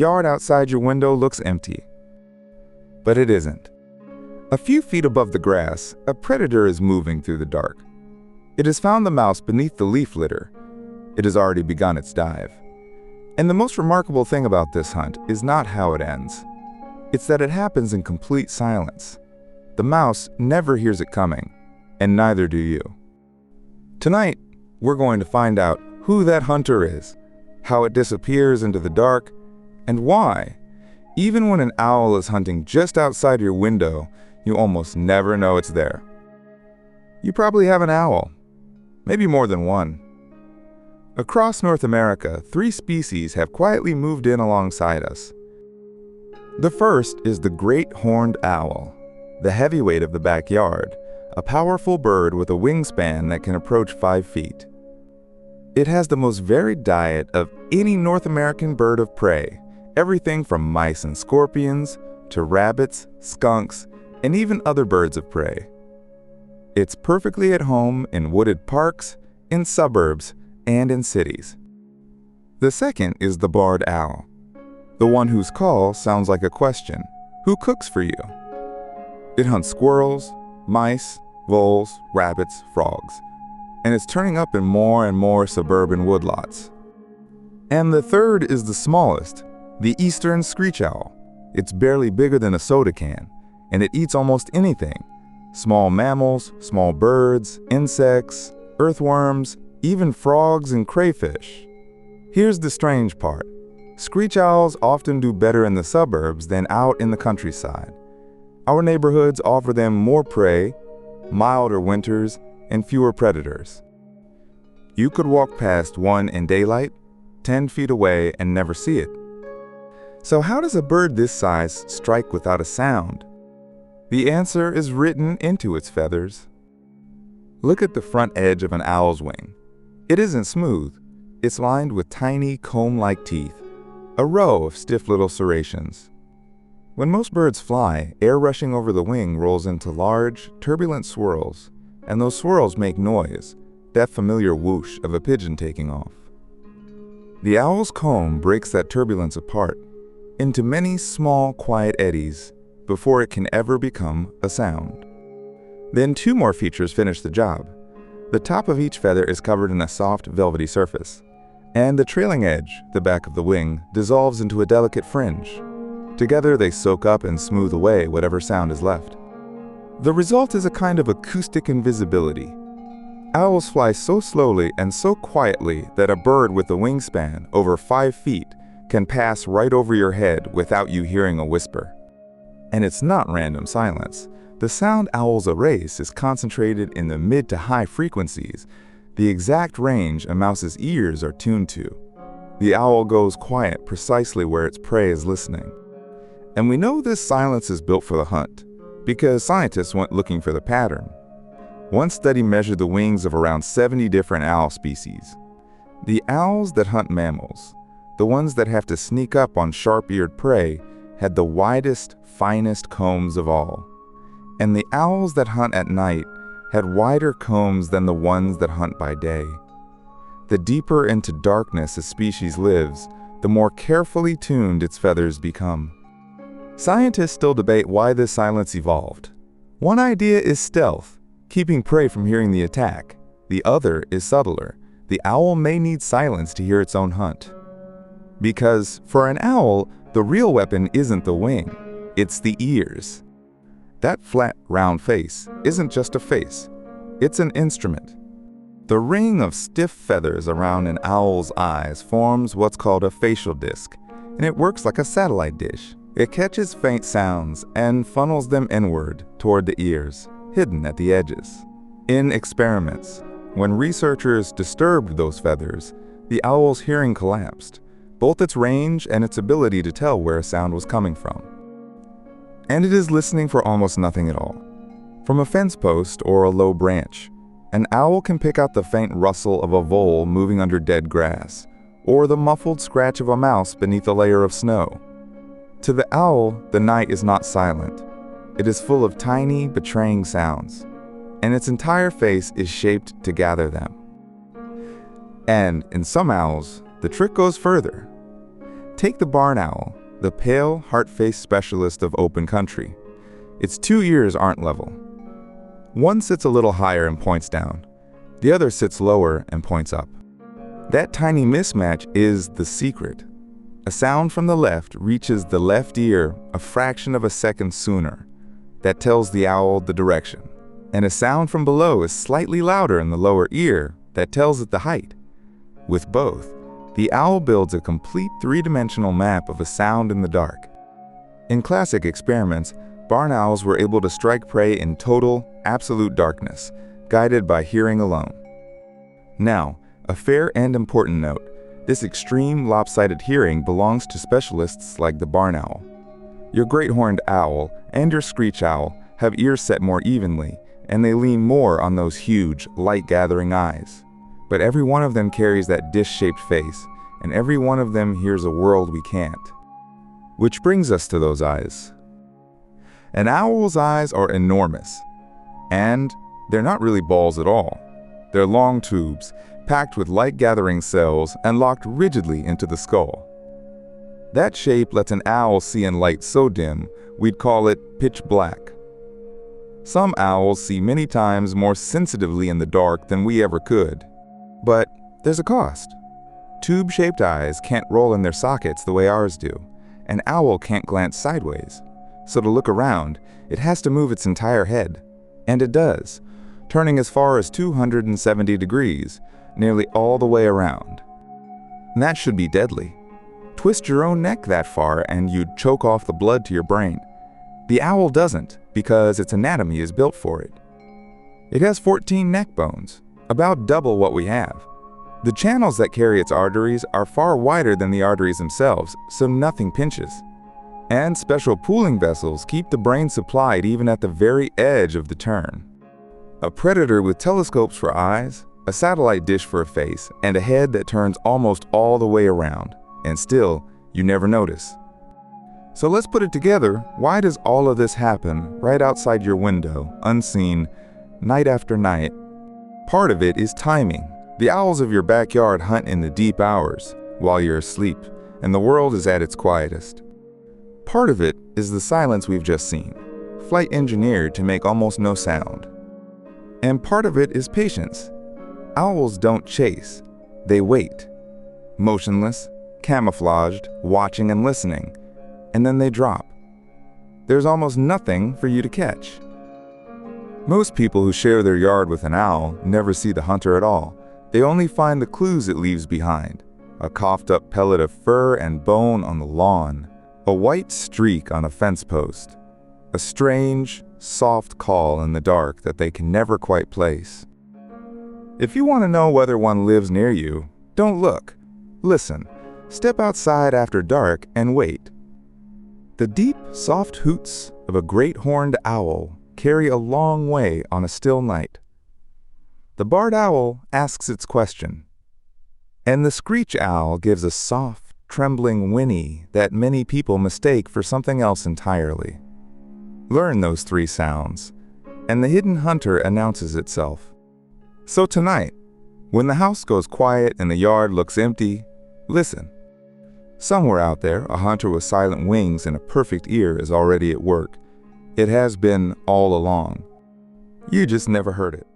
yard outside your window looks empty. But it isn't. A few feet above the grass, a predator is moving through the dark. It has found the mouse beneath the leaf litter. It has already begun its dive. And the most remarkable thing about this hunt is not how it ends. It's that it happens in complete silence. The mouse never hears it coming, and neither do you. Tonight, we're going to find out who that hunter is, how it disappears into the dark, and why, even when an owl is hunting just outside your window, you almost never know it's there. You probably have an owl, maybe more than one. Across North America, 3 species have quietly moved in alongside us. The first is the great horned owl, the heavyweight of the backyard, a powerful bird with a wingspan that can approach 5 feet. It has the most varied diet of any North American bird of prey, everything from mice and scorpions to rabbits, skunks, and even other birds of prey. It's perfectly at home in wooded parks, in suburbs, and in cities. The second is the barred owl, the one whose call sounds like a question: who cooks for you? It hunts squirrels, mice, voles, rabbits, frogs, and it's turning up in more and more suburban woodlots. And the third is the smallest, the eastern screech owl. It's barely bigger than a soda can, and it eats almost anything: small mammals, small birds, insects, earthworms, even frogs and crayfish. Here's the strange part. Screech owls often do better in the suburbs than out in the countryside. Our neighborhoods offer them more prey, milder winters, and fewer predators. You could walk past one in daylight, 10 feet away, and never see it. So how does a bird this size strike without a sound? The answer is written into its feathers. Look at the front edge of an owl's wing. It isn't smooth. It's lined with tiny comb-like teeth, a row of stiff little serrations. When most birds fly, air rushing over the wing rolls into large, turbulent swirls, and those swirls make noise, that familiar whoosh of a pigeon taking off. The owl's comb breaks that turbulence apart into many small, quiet eddies before it can ever become a sound. Then 2 more features finish the job. The top of each feather is covered in a soft, velvety surface, and the trailing edge, the back of the wing, dissolves into a delicate fringe. Together they soak up and smooth away whatever sound is left. The result is a kind of acoustic invisibility. Owls fly so slowly and so quietly that a bird with a wingspan over 5 feet can pass right over your head without you hearing a whisper. And it's not random silence. The sound owls erase is concentrated in the mid to high frequencies, the exact range a mouse's ears are tuned to. The owl goes quiet precisely where its prey is listening. And we know this silence is built for the hunt, because scientists went looking for the pattern. One study measured the wings of around 70 different owl species. The owls that hunt mammals, the ones that have to sneak up on sharp-eared prey, had the widest, finest combs of all. And the owls that hunt at night had wider combs than the ones that hunt by day. The deeper into darkness a species lives, the more carefully tuned its feathers become. Scientists still debate why this silence evolved. One idea is stealth, keeping prey from hearing the attack. The other is subtler. The owl may need silence to hear its own hunt. Because, for an owl, the real weapon isn't the wing, it's the ears. That flat, round face isn't just a face, it's an instrument. The ring of stiff feathers around an owl's eyes forms what's called a facial disc, and it works like a satellite dish. It catches faint sounds and funnels them inward toward the ears, hidden at the edges. In experiments, when researchers disturbed those feathers, the owl's hearing collapsed, both its range and its ability to tell where a sound was coming from. And it is listening for almost nothing at all. From a fence post or a low branch, an owl can pick out the faint rustle of a vole moving under dead grass, or the muffled scratch of a mouse beneath a layer of snow. To the owl, the night is not silent. It is full of tiny, betraying sounds, and its entire face is shaped to gather them. And in some owls, the trick goes further. Take the barn owl, the pale, heart-faced specialist of open country. Its two ears aren't level. One sits a little higher and points down. The other sits lower and points up. That tiny mismatch is the secret. A sound from the left reaches the left ear a fraction of a second sooner. That tells the owl the direction. And a sound from below is slightly louder in the lower ear that tells it the height. With both, the owl builds a complete three-dimensional map of a sound in the dark. In classic experiments, barn owls were able to strike prey in total, absolute darkness, guided by hearing alone. Now, a fair and important note. This extreme lopsided hearing belongs to specialists like the barn owl. Your great horned owl and your screech owl have ears set more evenly, and they lean more on those huge, light-gathering eyes. But every one of them carries that dish-shaped face, and every one of them hears a world we can't. Which brings us to those eyes. An owl's eyes are enormous, and they're not really balls at all. They're long tubes, packed with light-gathering cells and locked rigidly into the skull. That shape lets an owl see in light so dim, we'd call it pitch black. Some owls see many times more sensitively in the dark than we ever could. But there's a cost. Tube-shaped eyes can't roll in their sockets the way ours do. An owl can't glance sideways. So to look around, it has to move its entire head. And it does, turning as far as 270 degrees, nearly all the way around. And that should be deadly. Twist your own neck that far and you'd choke off the blood to your brain. The owl doesn't, because its anatomy is built for it. It has 14 neck bones, about double what we have. The channels that carry its arteries are far wider than the arteries themselves, so nothing pinches. And special pooling vessels keep the brain supplied even at the very edge of the turn. A predator with telescopes for eyes, a satellite dish for a face, and a head that turns almost all the way around. And still, you never notice. So let's put it together. Why does all of this happen right outside your window, unseen, night after night? Part of it is timing. The owls of your backyard hunt in the deep hours, while you're asleep, and the world is at its quietest. Part of it is the silence we've just seen, flight engineered to make almost no sound. And part of it is patience. Owls don't chase, they wait. Motionless, camouflaged, watching and listening, and then they drop. There's almost nothing for you to catch. Most people who share their yard with an owl never see the hunter at all. They only find the clues it leaves behind. A coughed-up pellet of fur and bone on the lawn. A white streak on a fence post. A strange, soft call in the dark that they can never quite place. If you want to know whether one lives near you, don't look. Listen. Step outside after dark and wait. The deep, soft hoots of a great horned owl carry a long way on a still night. The barred owl asks its question, and the screech owl gives a soft, trembling whinny that many people mistake for something else entirely. Learn those three sounds, and the hidden hunter announces itself. So tonight, when the house goes quiet and the yard looks empty, listen. Somewhere out there, a hunter with silent wings and a perfect ear is already at work. It has been all along. You just never heard it.